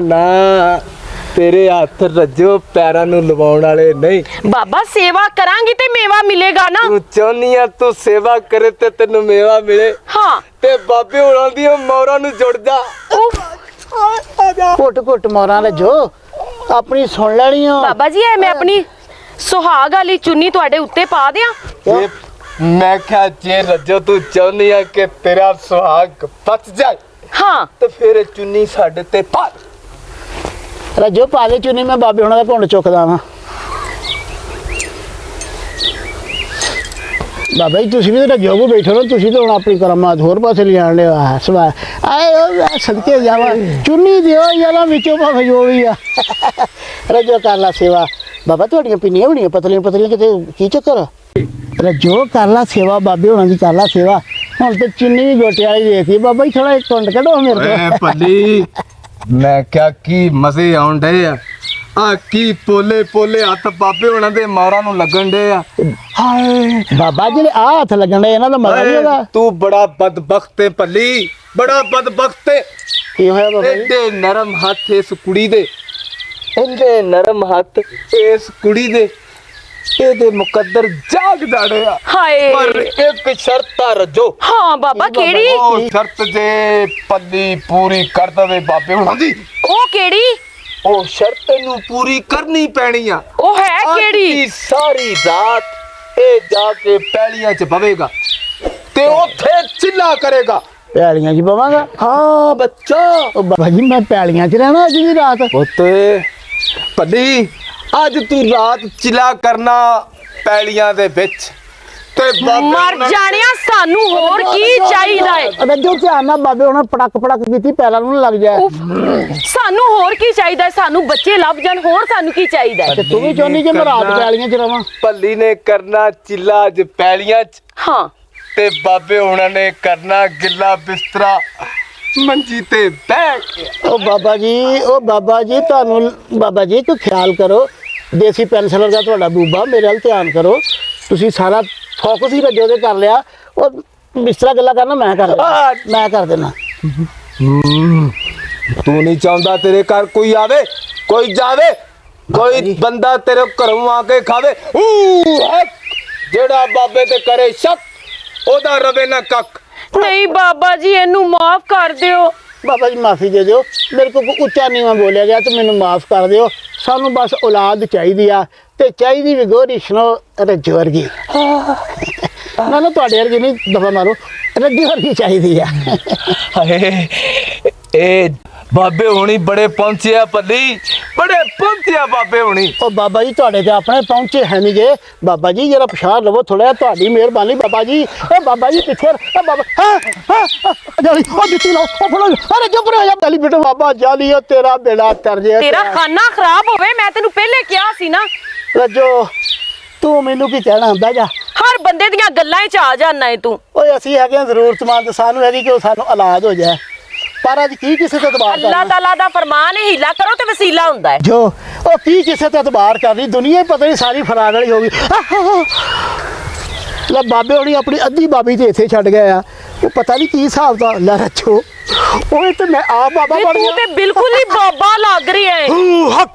ਨਾ ਤੇਰੇ ਹੱਥ ਰੱਜੋ ਪੈਰਾਂ ਨੂੰ ਲਵਾਉਣ ਵਾਲੇ ਨਹੀਂ ਬਾਬਾ ਸੇਵਾ ਕਰਾਂਗੀ ਤੇ ਮੇਵਾ ਮਿਲੇਗਾ ਨਾ ਤੂੰ ਚਾਹੁੰਦੀ ਆ ਤੂੰ ਸੇਵਾ ਕਰੇ ਤੇ ਤੈਨੂੰ ਮੇਵਾ ਮਿਲੇ ਹਾਂ ਤੇ ਬਾਬੇ ਹੋਰਾਂ ਦੀਆਂ ਮੌਰਾਂ ਨੂੰ ਜੁੜ ਜਾ ਘੁੱਟ ਮੋਰਾਂ ਲੈ ਜੋ ਆਪਣੀ ਸੁਣ ਲੈਣੀ ਆ ਬਾਬਾ ਜੀ ਇਹ ਮੈਂ ਆਪਣੀ ਸੁਹਾਗ ਵਾਲੀ ਚੁੰਨੀ ਤੁਹਾਡੇ ਉੱਤੇ ਪਾ ਦਿਆਂ ਮੈਂ ਕਿਹਾ ਜੇ ਰੱਜੋ ਤੂੰ ਚਾਹੁੰਦੀ ਆ ਕਿ ਤੇਰਾ ਸੁਹਾਗ ਬਚ ਜਾਏ ਹਾਂ ਤੇ ਫਿਰ ਚੁੰਨੀ ਸਾਡੇ ਤੇ ਪਾ ਰੱਜੋ ਪਾ ਦੇ ਚੁੰਨੀ ਮੈਂ ਬਾਬੇ ਉਹਨਾਂ ਦਾ ਘੁੰਡ ਚੁੱਕਦਾ ਵਾਂ ਬਾਬਾ ਜੀ ਤੁਸੀਂ ਵੀ ਤਾਂ ਰੱਜੋ ਕੋ ਬੈਠੋ ਨਾ ਤੁਸੀਂ ਤਾਂ ਹੁਣ ਆਪਣੀ ਕਰਮਾਤ ਹੋਰ ਪਾਸੇ ਲਿਆਣ ਲਿਆ ਸਵਾ ਆਏ ਸਦਕੇ ਜਾਵਾ ਚੁੰਨੀ ਦਿਓ ਯਾਰਾ ਵਿੱਚੋਂ ਭਾਵੇਂ ਜੋ ਵੀ ਆ ਰੱਜੋ ਕਰ ਲਾ ਸੇਵਾ ਬਾਬਾ ਤੁਹਾਡੀਆਂ ਪਿੰਨੀਆਂ ਬਣੀਆਂ ਪਤਲੀਆਂ ਕਿਤੇ ਕੀ ਚੱਕਰ ਰੱਜੋ ਕਰ ਲਾ ਸੇਵਾ ਬਾਬੇ ਹੋਣਾ ਦੀ ਕਰ ਲਾ ਸੇਵਾ ਹੁਣ ਤੇ ਚੁੰਨੀ ਵੀ ਗੋਟੇ ਵਾਲੀ ਦੇਤੀ ਬਾਬਾ ਜੀ ਥੋੜਾ ਇੱਕ ਘੁੰਡ ਕੱਢੋ ਮੇਰੇ ਤੋਂ ਭੱਲੀ ਮੈਂ ਕਿਹਾ ਕੀ ਮਜ਼ੇ ਆਉਣ ਡੇ ਆ ਕੀ ਪੋਲੇ ਹੱਥ ਬਾਬੇ ਹੋਣਾ ਦੇ ਮੌਰਾਂ ਨੂੰ ਲੱਗਣ ਡੇ ਆ ਹਾਏ ਬਾਬਾ ਜੀ ਆ ਹੱਥ ਲੱਗਣ ਦੇ ਇਹਨਾਂ ਦਾ ਮਜ਼ਾ ਨਹੀਂ ਹੈਗਾ ਤੂੰ ਬੜਾ ਬਦਬਖਤ ਹੈ ਭੱਲੀ ਬੜਾ ਬਦਬਖਤ ਹੈ ਕੀ ਹੋਇਆ ਬਾਬਾ ਜੀ ਐਡੇ ਨਰਮ ਹੱਥ ਇਸ ਕੁੜੀ ਦੇ ਇੰਨੇ ਨਰਮ ਹੱਥ ਇਸ ਕੁੜੀ ਦੇ ਇਹਦੇ ਮੁਕੱਦਰ ਜਾਗ ਦਾੜਿਆ ਹਾਏ ਪਰ ਇੱਕ ਸ਼ਰਤ ਆ ਰੱਜੋ ਹਾਂ ਬਾਬਾ ਕਿਹੜੀ ਉਹ ਸ਼ਰਤ ਜੇ ਪੱਲੀ ਪੂਰੀ ਕਰ ਦਵੇ ਬਾਬੇ ਹੁਣਾਂ ਦੀ ਉਹ ਕਿਹੜੀ ਉਹ ਸ਼ਰਤ ਨੂੰ ਪੂਰੀ ਕਰਨੀ ਪੈਣੀ ਆ ਉਹ ਹੈ ਅੱਜ ਕਿਹੜੀ ਦੀ ਸਾਰੀ ਰਾਤ ਇਹ ਜਾ ਕੇ ਪੈਲੀਆਂ 'ਚ ਬਵੇਗਾ ਤੇ ਉੱਥੇ ਚਿੱਲਾ ਕਰੇਗਾ ਪੈਲੀਆਂ 'ਚ ਪਵਾਂਗਾ ਹਾਂ ਬੱਚਾ ਉਹ ਬਾਬਾ ਜੀ ਮੈਂ ਪੈਲੀਆਂ 'ਚ ਰਹਿਣਾ ਅੱਜ ਦੀ ਰਾਤ ਪੁੱਤ ਭੱਲੀ ਅੱਜ ਤੂੰ ਰਾਤ ਚਿੱਲਾ ਕਰਨਾ ਪੈਲੀਆਂ ਦੇ ਵਿੱਚ ਤੇ ਮਰ ਜਾਣਿਆ ਸਾਨੂੰ ਹੋਰ ਕੀ ਚਾਹੀਦਾ ਹੈ ਰੱਜੋ ਧਿਆਨ ਨਾਲ ਬਾਬੇ ਉਹਨਾਂ ਪੜਕ ਕੀਤੀ ਪੈਰਾਂ ਨੂੰ ਲੱਗ ਜਾਏ ਉਫ, ਸਾਨੂੰ ਹੋਰ ਕੀ ਚਾਹੀਦਾ ਹੈ? ਸਾਨੂੰ ਬੱਚੇ ਲੱਭ ਜਾਣ ਹੋਰ ਸਾਨੂੰ ਕੀ ਚਾਹੀਦਾ ਹੈ? ਤੇ ਤੂੰ ਵੀ ਚਾਹੁੰਦੀ ਕਿ ਮੈਂ ਰਾਤ ਪੈਲੀਆਂ 'ਚ ਰਵਾਂ ਭੱਲੀ ਨੇ ਕਰਨਾ ਚਿੱਲਾ ਅੱਜ ਪੈਲੀਆਂ 'ਚ ਹਾਂ ਤੇ ਬਾਬੇ ਉਹਨਾਂ ਨੇ ਕਰਨਾ ਗਿੱਲਾ ਬਿਸਤਰਾ ਮੰਜੀ ਤੇ ਬੈਠ ਕੇ ਉਹ ਬਾਬਾ ਜੀ ਤੁਹਾਨੂੰ ਬਾਬਾ ਜੀ ਕੋਈ ਖਿਆਲ ਕਰੋ ਦੇਸੀ ਪੈਨਸਲਰ ਦਾ ਤੁਹਾਡਾ ਬੂਬਾ ਮੇਰੇ ਵੱਲ ਧਿਆਨ ਕਰੋ ਤੁਸੀਂ ਸਾਰਾ ਫੋਕਸ ਹੀ ਰੱਜੋ ਤੇ ਕਰ ਲਿਆ ਉਹ ਬਿਸਤਰਾ ਗੱਲਾਂ ਕਰਨਾ ਮੈਂ ਕਰ ਦੇਣਾ ਤੂੰ ਨਹੀਂ ਚਾਹੁੰਦਾ ਤੇਰੇ ਘਰ ਕੋਈ ਆਵੇ ਕੋਈ ਜਾਵੇ ਕੋਈ ਬੰਦਾ ਤੇਰੇ ਘਰੋਂ ਆ ਕੇ ਖਾਵੇ ਜਿਹੜਾ ਬਾਬੇ ਤੇ ਕਰੇ ਸ਼ੱਕ ਉਹਦਾ ਰਵੇ ਨਾ ਕੱਖ ਨਹੀਂ ਬਾਬਾ ਜੀ ਇਹਨੂੰ ਮਾਫ ਕਰ ਦਿਓ ਬਾਬਾ ਜੀ ਮਾਫੀ ਦੇ ਦਿਓ ਮੇਰੇ ਕੋਲ ਉੱਚਾ ਨੀਵਾਂ ਬੋਲਿਆ ਗਿਆ ਤੇ ਮੈਨੂੰ ਮਾਫ ਕਰ ਦਿਓ ਸਾਨੂੰ ਬਸ ਔਲਾਦ ਚਾਹੀਦੀ ਆ ਤੇ ਚਾਹੀਦੀ ਵੀ ਗੋਰੀ ਸੁਣੋ ਰੱਜੋ ਵਰਗੀ ਨਾ ਤੁਹਾਡੇ ਵਰਗੀ ਨਹੀਂ ਦਫਾ ਮਾਰੋ ਰੱਜੋ ਵਰਗੀ ਚਾਹੀਦੀ ਆ ਹਾਏ ਇਹ ਬਾਬੇ ਹੋਣੀ ਬੜੇ ਪਹੁੰਚੇ ਆ ਭੱਲੀ ਬੜੇ ਪਹੁੰਚੇ ਆ ਬਾਬੇ ਹੋਣੀ ਉਹ ਬਾਬਾ ਜੀ ਤੁਹਾਡੇ ਤੇ ਆਪਣੇ ਪਹੁੰਚੇ ਹੈ ਨਹੀਂ ਗੇ ਬਾਬਾ ਜੀ ਜਰਾ ਪਛਾਣ ਲਵੋ ਥੋੜਾ ਤੁਹਾਡੀ ਮਿਹਰਬਾਨੀ ਬਾਬਾ ਜੀ ਇਹ ਬਾਬਾ ਜੀ ਪਿੱਛੇ ਬਾਬਾ ਹਾਂ ਜਾਲੀ ਉਹ ਜੁੱਤੀ ਲਾਓ ਉਹ ਫੜੋ ਅਰੇ ਚੁੱਪ ਰਹੋ ਜਾ ਪਹਿਲੀ ਬੇਟਾ ਬਾਬਾ ਜਾਲੀ ਉਹ ਤੇਰਾ ਬੇੜਾ ਤਰ ਜੇ ਤੇਰਾ ਖਾਨਾ ਖਰਾਬ ਹੋਵੇ ਮੈਂ ਤੈਨੂੰ ਪਹਿਲੇ ਕਿਹਾ ਸੀ ਨਾ ਰੱਜੋ ਤੂੰ ਮੈਨੂੰ ਕੀ ਕਹਿਣਾ ਹੁੰਦਾ ਜਾ ਹਰ ਬੰਦੇ ਦੀਆਂ ਗੱਲਾਂ 'ਚ ਆ ਜਾਂਦਾ ਏ ਤੂੰ। ਓਏ ਅਸੀਂ ਹੈਗੇ ਹਾਂ ਜ਼ਰੂਰਤਮੰਦ, ਸਾਨੂੰ ਹੈਗੀ ਕਿ ਉਹ ਸਾਨੂੰ ਇਲਾਜ ਹੋ ਜਾਏ, ਪਰ ਅੱਜ ਕੀ ਕਿਸੇ ਤੇ ਇਤਬਾਰ ਅੱਲਾਹ ਕਰਨਾ ਤਾਲਾ ਦਾ ਫਰਮਾਨ ਹੈ, ਹੀਲਾ ਕਰੋ ਤੇ ਵਸੀਲਾ ਹੁੰਦਾ ਹੈ। ਜੋ ਉਹ ਕੀ ਕਿਸੇ ਤੇ ਇਤਬਾਰ ਕਰਨੀ, ਦੁਨੀਆ ਹੀ ਪਤਾ ਨਹੀਂ ਸਾਰੀ ਫਰਾਗ ਵਾਲੀ ਹੋ ਗਈ। ਲੈ ਬਾਬੇ ਹੁਣੀ ਆਪਣੀ ਅੱਧੀ ਬਾਬੀ ਤੇ ਇੱਥੇ ਛੱਡ ਗਏ ਆ, ਉਹ ਪਤਾ ਨਹੀਂ ਕੀ ਹਿਸਾਬ ਦਾ। ਲੈ ਰੱਖੋ ਓਏ ਤੇ ਮੈਂ ਆਪ ਬਾਬਾ ਵੇ ਬਣ ਤੂੰ ਗਿਆ। ਤੇ ਬਿਲਕੁਲ ਹੀ ਬਾਬਾ ਲੱਗ ਰਿਹਾ ਹੈ। ਹੱਕ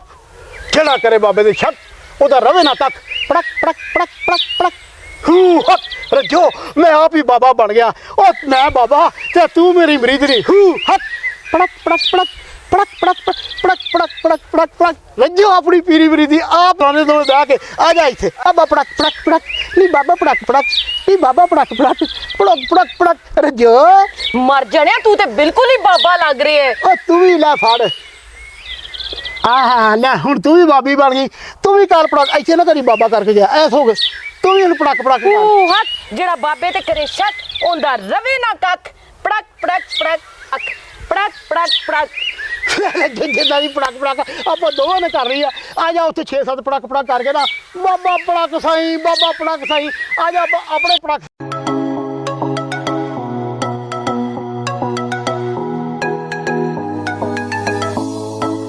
ਕਿਹੜਾ ਕਰੇ ਬਾਬੇ ਦੇ ਸ਼ੱਕ, ਉਹਦਾ ਰਵੇ ਨਾ ਤੱਕ ਪੜਕ ਪੜਕ ਪੜਕ ਪੜਕ ਪੜਕ ਹੱਕ ਰੱਜੋ ਮੈਂ ਆਪ ਹੀ ਬਾਬਾ ਬਣ ਗਿਆ। ਉਹ ਮੈਂ ਬਾਬਾ ਤੇ ਤੂੰ ਮੇਰੀ ਮਰੀਦਰੀ ਹੱਕ ਪੜਕ ਪੜਕ ਪੜਕ ਪੜਕ ਪੜਕ ਪੜਕ ਪੜਕ ਪੜਕ ਪੜਕ ਪੜਕ ਰੱਜੋ ਆਪਣੀ ਪੀਰੀ ਮਰੀਦੀ ਆਪ ਬਾਣੇ ਤੋਂ ਬਹਿ ਕੇ ਆ ਜਾ ਇੱਥੇ ਬਾਬਾ ਪੜਕ ਪੜਕ ਪੜਕ ਨਹੀਂ ਬਾਬਾ ਪੜਕ ਪੜਕ ਨਹੀਂ ਬਾਬਾ ਪੜਕ ਪੜਕ ਪੜਕ ਪੜਕ ਪੜਕ ਰੱਜੋ ਮਰ ਜਾਣਿਆ, ਤੂੰ ਤੇ ਬਿਲਕੁਲ ਹੀ ਬਾਬਾ ਲੱਗ ਰਿਹਾ ਹੈ। ਉਹ ਤੂੰ ਵੀ ਲੈ ਫੜ ਆਹ ਲੈ ਹੁਣ ਤੂੰ ਵੀ ਬਾਬੀ ਬਣ ਗਈ, ਤੂੰ ਵੀ ਕਰ ਪੜਕ ਇੱਥੇ ਨਾ ਕਰੀ ਬਾਬਾ ਕਰਕੇ ਗਿਆ ਐਸ ਹੋ ਗਏ, ਤੂੰ ਵੀ ਹੁਣ ਪੜਕ ਪੜਕ ਕਰ। ਹੱਥ ਜਿਹੜਾ ਬਾਬੇ ਤੇ ਕਰੇ ਸ਼ੱਕ ਉਹਦਾ ਰਵੇ ਨਾ ਕੱਖ ਪੜਕ ਪੜਕ ਪੜਕ ਅੱਖ ਪੜਕ ਪੜਕ ਪੜਕ ਜਿੰਦਾ ਦੀ ਪੜਕ ਪੜਕ ਆਪਾਂ ਦੋਵਾਂ ਨੇ ਕਰ ਰਹੀ ਆ ਜਾ ਉੱਥੇ 6-7 ਪੜਕ ਪੜਕ ਕਰਕੇ ਨਾ ਬਾਬਾ ਪੜਕ ਸਾਈ ਬਾਬਾ ਪੜਕ ਸਾਈ ਆ ਜਾ ਆਪਣੇ ਪੜਕ